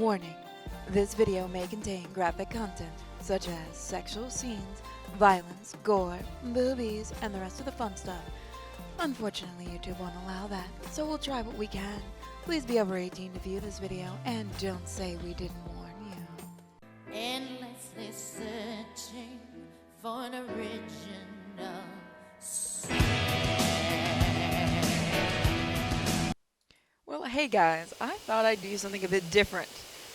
Warning: this video may contain graphic content such as sexual scenes, violence, gore, boobies, and the rest of the fun stuff. Unfortunately, YouTube won't allow that, so we'll try what we can. Please be over 18 to view this video, and don't say we didn't warn you. Endlessly searching for an original sin. Well, hey guys, I thought I'd do something a bit different.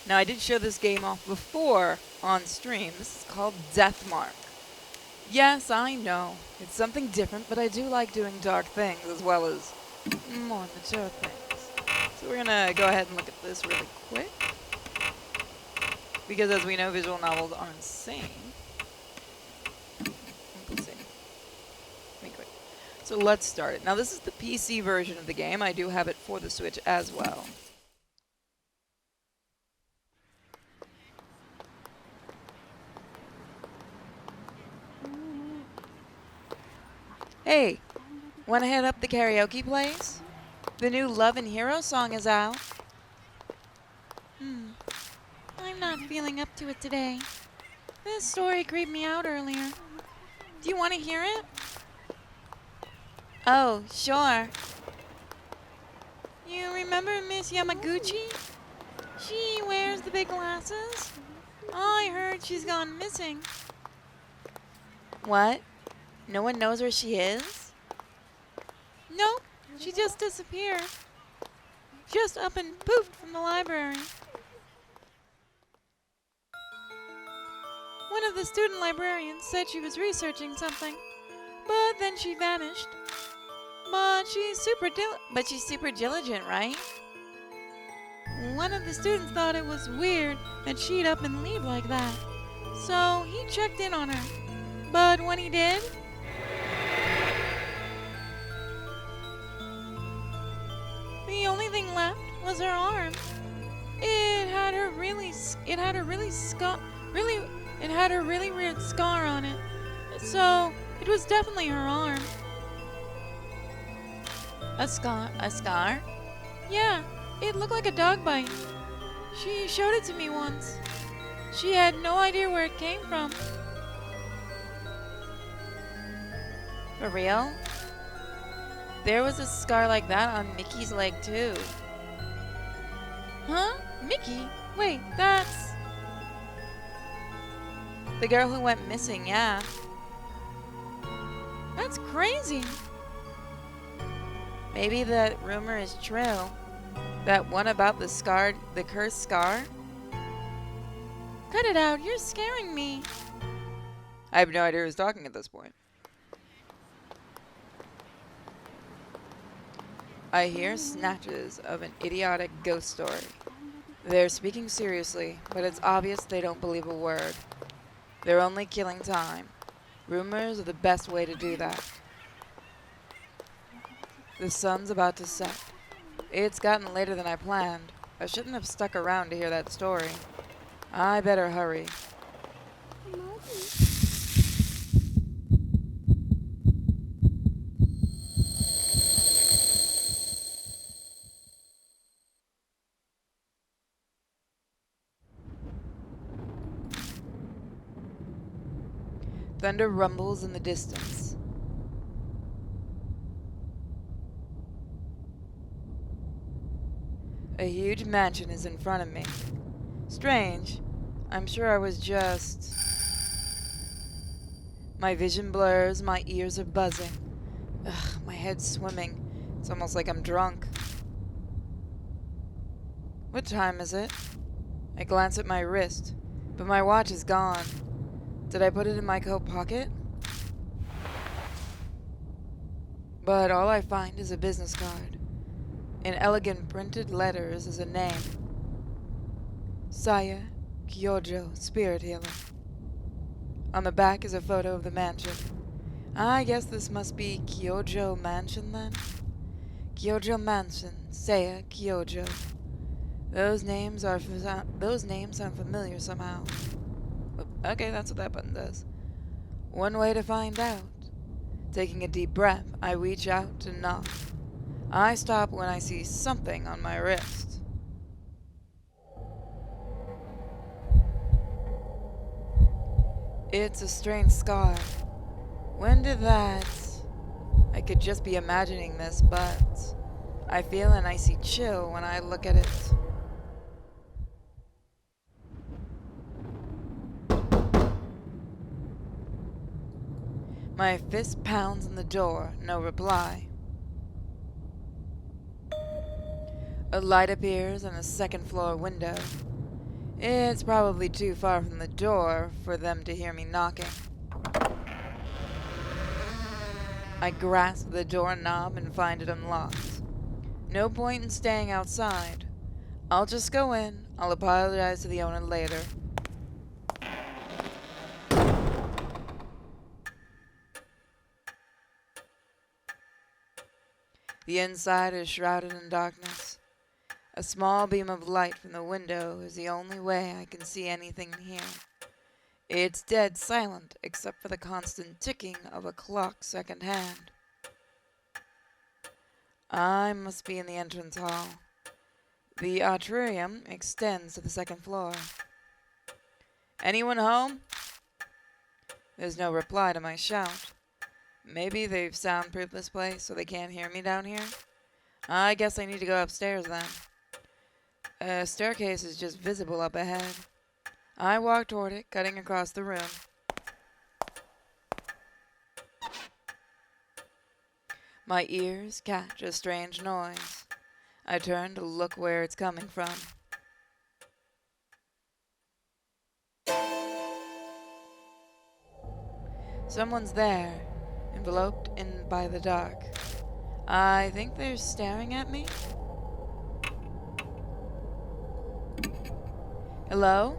Now, I did show this game off before on stream. This is called Deathmark. Yes, I know, it's something different, but I do like doing dark things as well as more mature things. So we're gonna go ahead and look at this really quick. Because as we know, visual novels are insane. Let's see. Let me quick. So let's start it. Now this is the PC version of the game. I do have it for the Switch as well. Hey, wanna head up the karaoke place? The new Love and Hero song is out. I'm not feeling up to it today. This story creeped me out earlier. Do you want to hear it? Oh, sure. You remember Miss Yamaguchi? She wears the big glasses. I heard she's gone missing. What? No one knows where she is? Nope, she just disappeared. Just up and poofed from the library. One of the student librarians said she was researching something, but then she vanished. But she's super diligent, right? One of the students thought it was weird that she'd up and leave like that, so he checked in on her. But when he did, the only thing left was her arm. It had a really weird scar on it. So it was definitely her arm. A scar? Yeah, it looked like a dog bite. She showed it to me once. She had no idea where it came from. For real? There was a scar like that on Mickey's leg too. Huh? Mickey? Wait, that's... the girl who went missing, yeah. That's crazy. Maybe that rumor is true. That one about the cursed scar? Cut it out, you're scaring me. I have no idea who's talking at this point. I hear snatches of an idiotic ghost story. They're speaking seriously, but it's obvious they don't believe a word. They're only killing time. Rumors are the best way to do that. The sun's about to set. It's gotten later than I planned. I shouldn't have stuck around to hear that story. I better hurry. Thunder rumbles in the distance. A huge mansion is in front of me. Strange. I'm sure I was just... My vision blurs, my ears are buzzing. Ugh, my head's swimming. It's almost like I'm drunk. What time is it? I glance at my wrist, but my watch is gone. Did I put it in my coat pocket? But all I find is a business card. In elegant printed letters is a name. Saya Kyojo, Spirit Healer. On the back is a photo of the mansion. I guess this must be Kyojo Mansion then? Kyojo Mansion, Saya Kyojo. Those names sound familiar somehow. Okay, that's what that button does. One way to find out. Taking a deep breath, I reach out to knock. I stop when I see something on my wrist. It's a strange scar. When did that... I could just be imagining this, but I feel an icy chill when I look at it. My fist pounds on the door, no reply. A light appears on a second-floor window. It's probably too far from the door for them to hear me knocking. I grasp the doorknob and find it unlocked. No point in staying outside. I'll just go in. I'll apologize to the owner later. The inside is shrouded in darkness. A small beam of light from the window is the only way I can see anything in here. It's dead silent except for the constant ticking of a clock secondhand. I must be in the entrance hall. The atrium extends to the second floor. Anyone home? There's no reply to my shout. Maybe they've soundproofed this place so they can't hear me down here? I guess I need to go upstairs then. A staircase is just visible up ahead. I walk toward it, cutting across the room. My ears catch a strange noise. I turn to look where it's coming from. Someone's there, enveloped in by the dark. I think they're staring at me. Hello?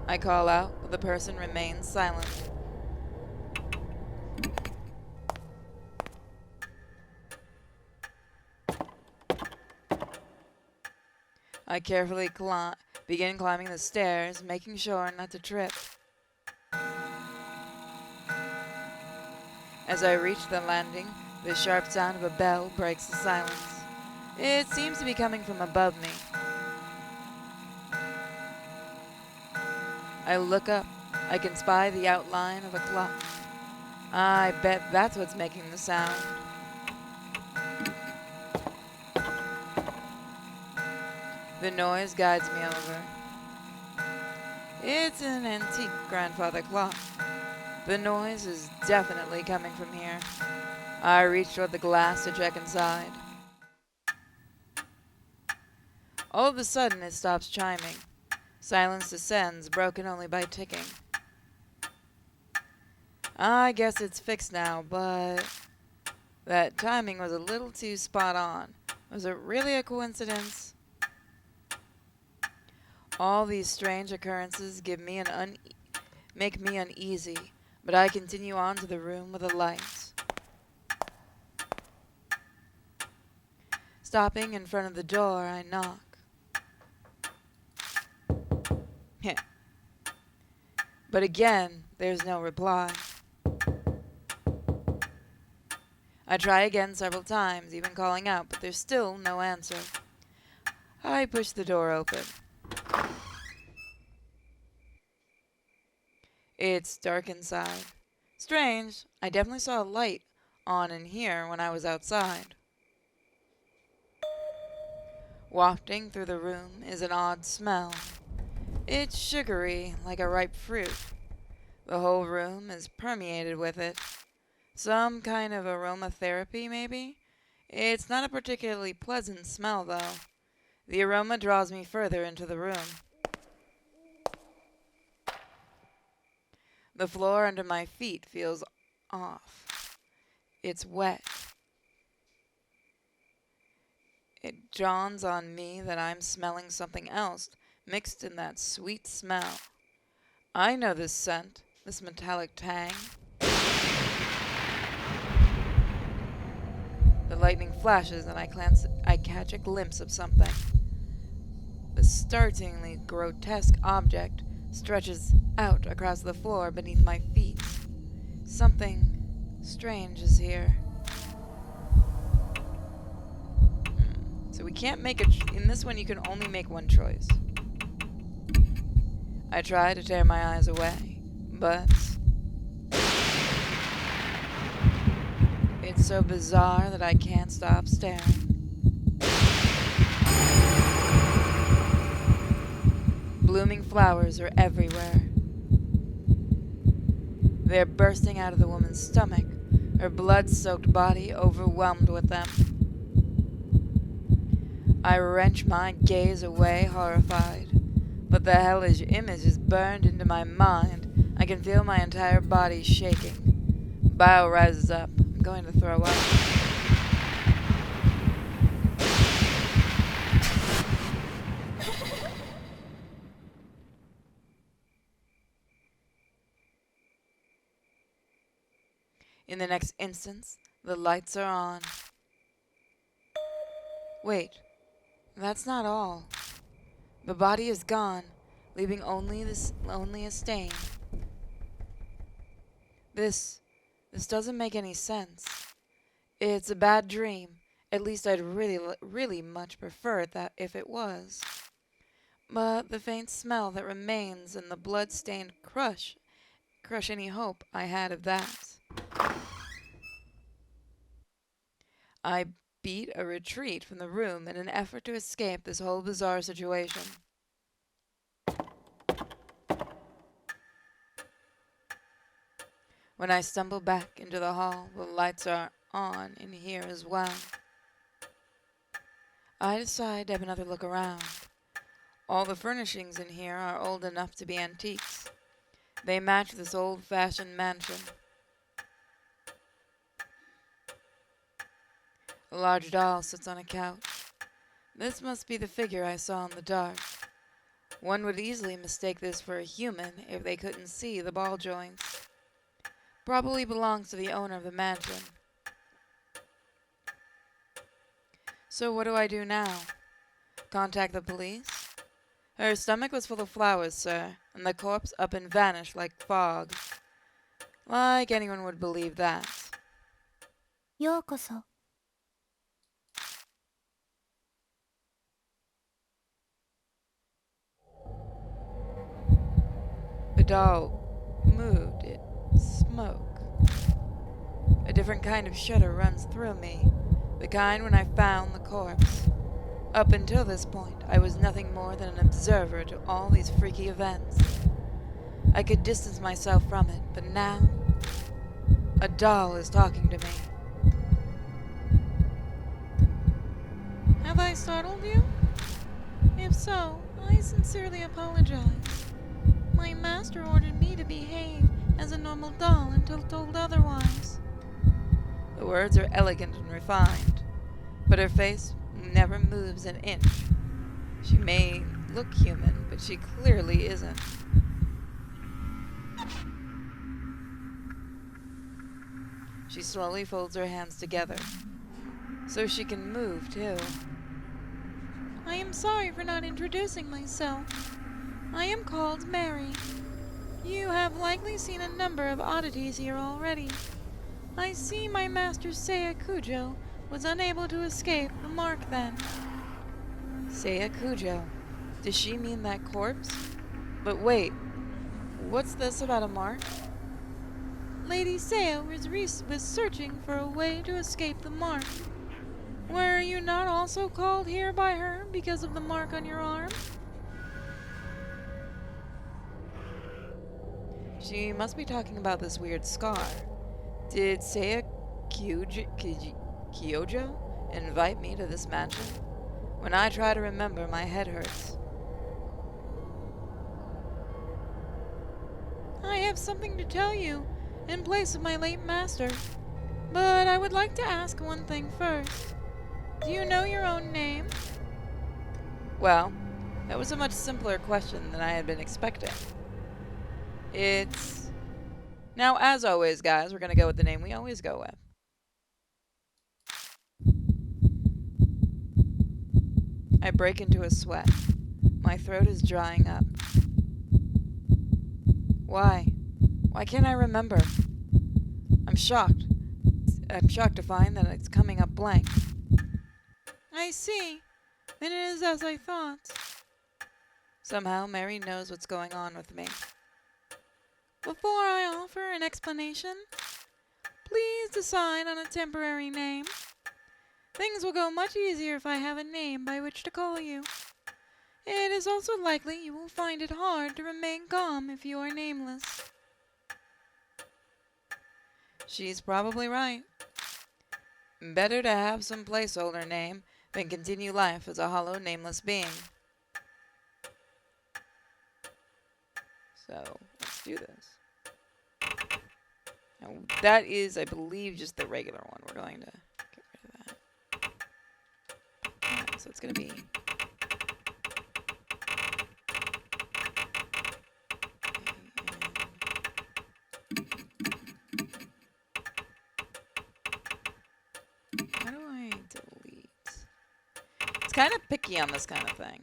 I call out, but the person remains silent. I carefully begin climbing the stairs, making sure not to trip. As I reach the landing, the sharp sound of a bell breaks the silence. It seems to be coming from above me. I look up. I can spy the outline of a clock. I bet that's what's making the sound. The noise guides me over. It's an antique grandfather clock. The noise is definitely coming from here. I reach toward the glass to check inside. All of a sudden it stops chiming. Silence descends, broken only by ticking. I guess it's fixed now, but that timing was a little too spot on. Was it really a coincidence? All these strange occurrences make me uneasy, but I continue on to the room with the lights. Stopping in front of the door, I knock. But again, there's no reply. I try again several times, even calling out, but there's still no answer. I push the door open. It's dark inside. Strange, I definitely saw a light on in here when I was outside. Wafting through the room is an odd smell. It's sugary, like a ripe fruit. The whole room is permeated with it. Some kind of aromatherapy, maybe? It's not a particularly pleasant smell, though. The aroma draws me further into the room. The floor under my feet feels off. It's wet. It dawns on me that I'm smelling something else mixed in that sweet smell. I know this scent, this metallic tang. The lightning flashes and I catch a glimpse of something. The startlingly grotesque object stretches out across the floor beneath my feet. Something strange is here. So we can't make in this one you can only make one choice. I try to tear my eyes away, but it's so bizarre that I can't stop staring. Blooming flowers are everywhere. They're bursting out of the woman's stomach, her blood-soaked body overwhelmed with them. I wrench my gaze away, horrified. But the hellish image is burned into my mind. I can feel my entire body shaking. Bile rises up. I'm going to throw up. In the next instant, the lights are on. Wait, that's not all. The body is gone, leaving only a stain. This doesn't make any sense. It's a bad dream. At least I'd really much prefer it that if it was. But the faint smell that remains and the blood-stained crush any hope I had of that. I beat a retreat from the room in an effort to escape this whole bizarre situation. When I stumble back into the hall, the lights are on in here as well. I decide to have another look around. All the furnishings in here are old enough to be antiques. They match this old-fashioned mansion. A large doll sits on a couch. This must be the figure I saw in the dark. One would easily mistake this for a human if they couldn't see the ball joints. Probably belongs to the owner of the mansion. So what do I do now? Contact the police? Her stomach was full of flowers, sir, and the corpse up and vanished like fog. Like anyone would believe that. ようこそ。The doll moved. It smoke. A different kind of shudder runs through me, the kind when I found the corpse. Up until this point, I was nothing more than an observer to all these freaky events. I could distance myself from it, but now, a doll is talking to me. Have I startled you? If so, I sincerely apologize. My master ordered me to behave as a normal doll until told otherwise. The words are elegant and refined, but her face never moves an inch. She may look human, but she clearly isn't. She slowly folds her hands together, so she can move too. I am sorry for not introducing myself. I am called Mary. You have likely seen a number of oddities here already. I see my master Seiya Kujo was unable to escape the mark then. Seiya Kujo? Does she mean that corpse? But wait, what's this about a mark? Lady Seiya was searching for a way to escape the mark. Were you not also called here by her because of the mark on your arm? She must be talking about this weird scar. Did Seiya Kyojo invite me to this mansion? When I try to remember, my head hurts. I have something to tell you in place of my late master. But I would like to ask one thing first. Do you know your own name? Well, that was a much simpler question than I had been expecting. It's... Now, as always, guys, we're going to go with the name we always go with. I break into a sweat. My throat is drying up. Why? Why can't I remember? I'm shocked. I'm shocked to find that it's coming up blank. I see. And it is as I thought. Somehow Mary knows what's going on with me. Before I offer an explanation, please decide on a temporary name. Things will go much easier if I have a name by which to call you. It is also likely you will find it hard to remain calm if you are nameless. She's probably right. Better to have some placeholder name than continue life as a hollow, nameless being. So, let's do this. Now, that is, I believe, just the regular one. We're going to get rid of that. Yeah, so it's going to be... How do I delete? It's kind of picky on this kind of thing.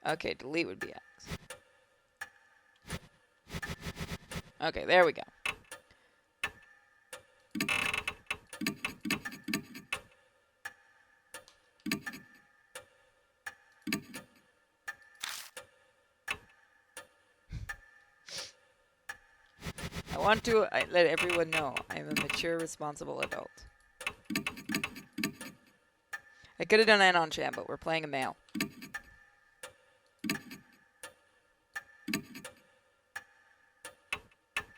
Okay, delete would be X. Okay, there we go. I want to let everyone know I am a mature, responsible adult. I could have done Anon Chan, but we're playing a male.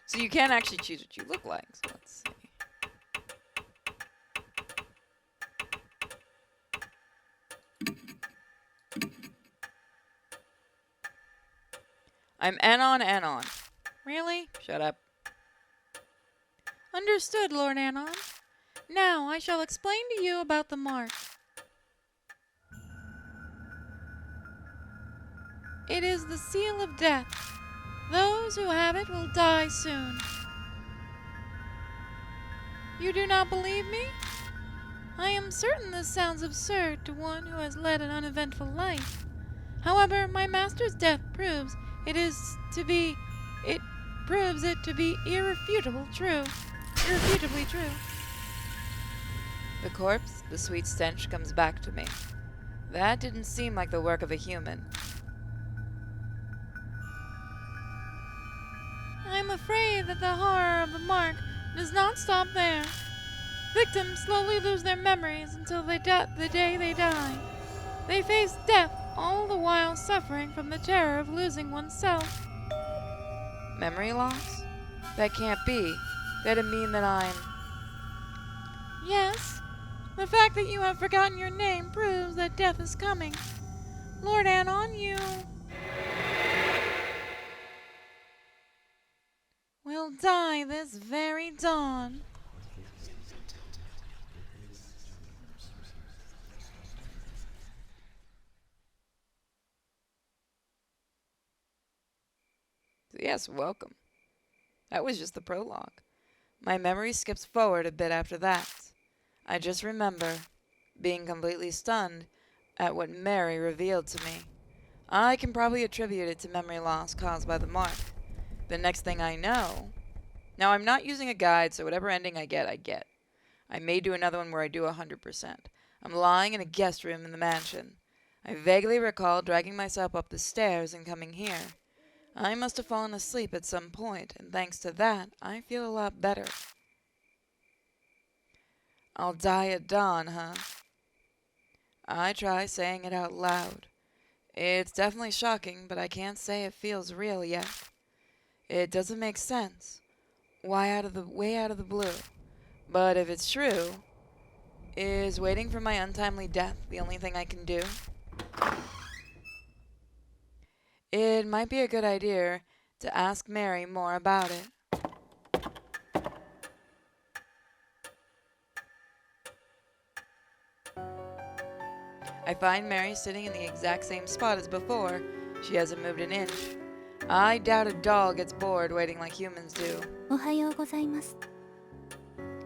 So you can actually choose what you look like. So let's see. I'm Anon. Really? Shut up. Understood, Lord Anon. Now I shall explain to you about the mark. It is the seal of death. Those who have it will die soon. You do not believe me? I am certain this sounds absurd to one who has led an uneventful life. However, my master's death proves it to be irrefutably true. The corpse, the sweet stench comes back to me. That didn't seem like the work of a human. I am afraid that the horror of the mark does not stop there. Victims slowly lose their memories until the day they die. They face death, all the while suffering from the terror of losing oneself. Memory loss? That can't be. That'd mean that I'm... Yes. The fact that you have forgotten your name proves that death is coming. Lord Anon, you... will die this very dawn. Yes, welcome. That was just the prologue. My memory skips forward a bit after that. I just remember being completely stunned at what Mary revealed to me. I can probably attribute it to memory loss caused by the mark. The next thing I know... Now, I'm not using a guide, so whatever ending I get, I get. I may do another one where I do 100%. I'm lying in a guest room in the mansion. I vaguely recall dragging myself up the stairs and coming here. I must have fallen asleep at some point, and thanks to that, I feel a lot better. I'll die at dawn, huh? I try saying it out loud. It's definitely shocking, but I can't say it feels real yet. It doesn't make sense. Way out of the blue. But if it's true, is waiting for my untimely death the only thing I can do? It might be a good idea to ask Mary more about it. I find Mary sitting in the exact same spot as before. She hasn't moved an inch. I doubt a doll gets bored waiting like humans do. おはようございます。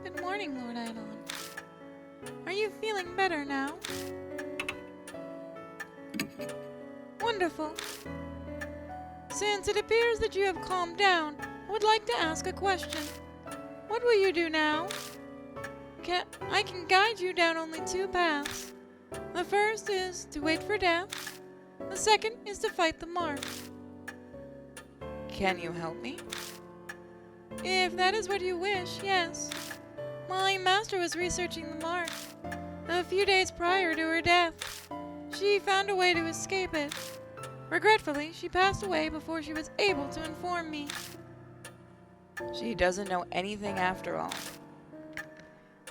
Good morning, Lord Anon. Are you feeling better now? Wonderful. Since it appears that you have calmed down, I would like to ask a question. What will you do now? I can guide you down only two paths. The first is to wait for death. The second is to fight the mark. Can you help me? If that is what you wish, yes. My master was researching the mark. A few days prior to her death, she found a way to escape it. Regretfully, she passed away before she was able to inform me. She doesn't know anything after all.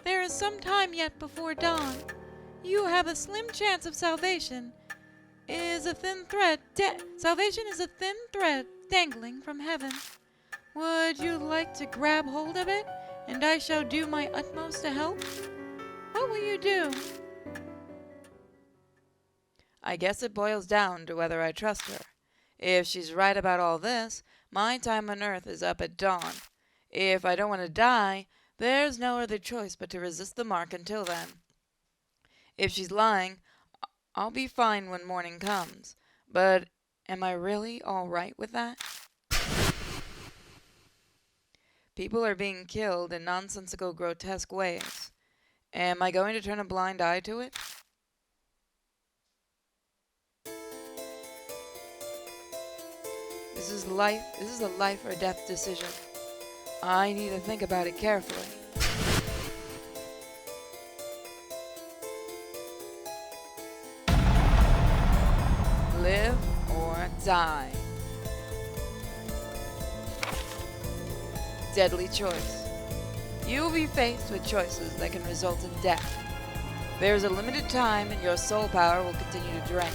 There is some time yet before dawn. You have a slim chance of salvation. Salvation is a thin thread dangling from heaven. Would you like to grab hold of it, and I shall do my utmost to help? What will you do? I guess it boils down to whether I trust her. If she's right about all this, my time on Earth is up at dawn. If I don't want to die, there's no other choice but to resist the mark until then. If she's lying, I'll be fine when morning comes. But am I really all right with that? People are being killed in nonsensical, grotesque ways. Am I going to turn a blind eye to it? This is a life or death decision. I need to think about it carefully. Live or die. Deadly choice. You will be faced with choices that can result in death. There is a limited time and your soul power will continue to drain.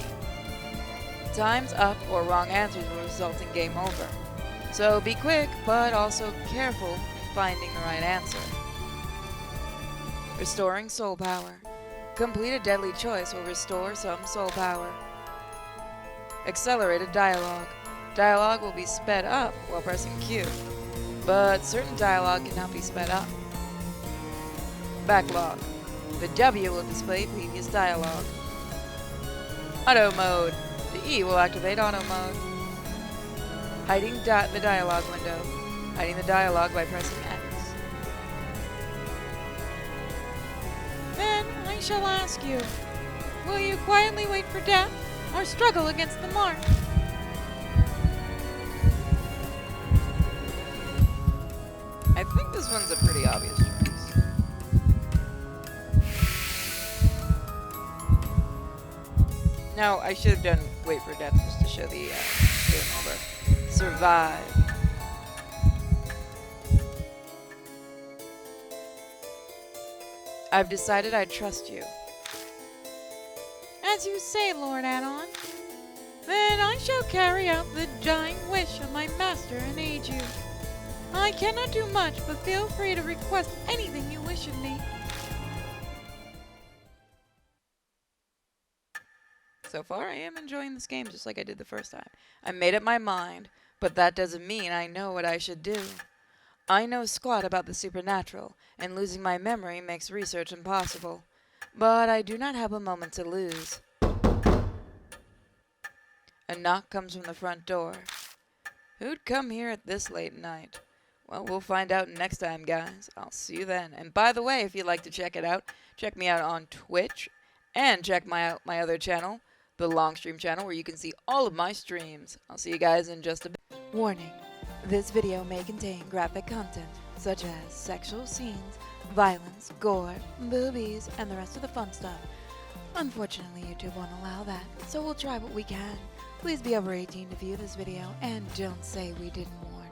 Time's up or wrong answers will result in game over. So be quick, but also careful in finding the right answer. Restoring soul power. Complete a deadly choice will restore some soul power. Accelerated dialogue. Dialogue will be sped up while pressing Q, but certain dialogue cannot be sped up. Backlog. The W will display previous dialogue. Auto mode. The E will activate auto mode. Hiding the dialogue window. Hiding the dialogue by pressing X. Then I shall ask you, will you quietly wait for death or struggle against the mark? I think this one's a pretty obvious choice. No, I should have done wait for death just to show the game over. Survive. I've decided I trust you. As you say, Lord Anon. Then I shall carry out the dying wish of my master and aid you. I cannot do much, but feel free to request anything you wish of me. So far, I am enjoying this game just like I did the first time. I made up my mind, but that doesn't mean I know what I should do. I know squat about the supernatural, and losing my memory makes research impossible. But I do not have a moment to lose. A knock comes from the front door. Who'd come here at this late night? Well, we'll find out next time, guys. I'll see you then. And by the way, if you'd like to check it out, check me out on Twitch, and check my other channel, the Longstream channel, where you can see all of my streams. I'll see you guys in just a bit. Warning. This video may contain graphic content, such as sexual scenes, violence, gore, boobies, and the rest of the fun stuff. Unfortunately, YouTube won't allow that, so we'll try what we can. Please be over 18 to view this video, and don't say we didn't warn.